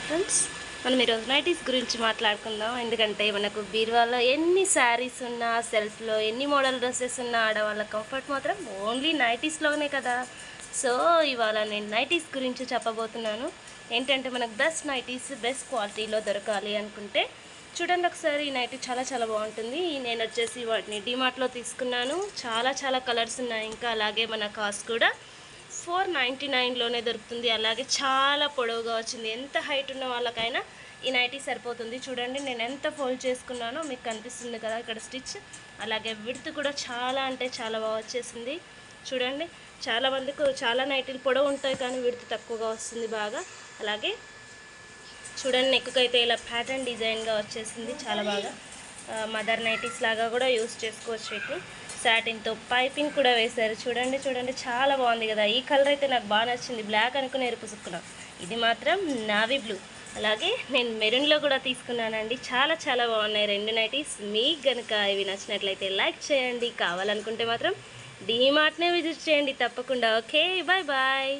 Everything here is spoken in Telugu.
ఫ్రెండ్స్, మనం ఈరోజు నైటీస్ గురించి మాట్లాడుకుందాం. ఎందుకంటే మనకు బీరువాలో ఎన్ని శారీస్ ఉన్నా, సెల్ఫ్లో ఎన్ని మోడల్ డ్రెస్సెస్ ఉన్నా, ఆడవాళ్ళ కంఫర్ట్ మాత్రం ఓన్లీ నైటీస్లోనే కదా. సో ఇవాళ నేను నైటీస్ గురించి చెప్పబోతున్నాను. ఏంటంటే మనకు బెస్ట్ నైటీస్ బెస్ట్ క్వాలిటీలో దొరకాలి అనుకుంటే చూడండి ఒకసారి. ఈ నైటీ చాలా చాలా బాగుంటుంది. నేను వచ్చేసి వాటిని డిమార్ట్లో తీసుకున్నాను. చాలా కలర్స్ ఉన్నాయి. ఇంకా అలాగే మన కాస్ట్ కూడా 499లోనే దొరుకుతుంది. అలాగే చాలా పొడవుగా వచ్చింది. ఎంత హైట్ ఉన్న వాళ్ళకైనా ఈ నైటీ సరిపోతుంది. చూడండి నేను ఎంత ఫోల్డ్ చేసుకున్నానో మీకు కనిపిస్తుంది కదా ఇక్కడ స్టిచ్. అలాగే విడ్త్ కూడా చాలా అంటే చాలా బాగా వచ్చేసింది. చూడండి చాలా మందికి చాలా నైటీలు పొడవు ఉంటాయి కానీ విడ్త్ తక్కువగా వస్తుంది బాగా. అలాగే చూడండి నెక్కు అయితే ఇలా ప్యాటర్న్ డిజైన్గా వచ్చేసింది చాలా బాగా. మదర్ నైటీస్ లాగా కూడా యూస్ చేసుకోవచ్చు. వీటిని సాటిన్తో పైపింగ్ కూడా వేశారు. చూడండి చాలా బాగుంది కదా. ఈ కలర్ అయితే నాకు బాగా నచ్చింది. బ్లాక్ అనుకుని ఎరుపుసుకున్నాం. ఇది మాత్రం నావీ బ్లూ. అలాగే నేను మెరూన్లో కూడా తీసుకున్నానండి. చాలా బాగున్నాయి రెండు నైటీస్. మీకు కనుక ఇవి నచ్చినట్లయితే లైక్ చేయండి. కావాలనుకుంటే మాత్రం డీమార్ట్నే విజిట్ చేయండి తప్పకుండా. Okay, bye.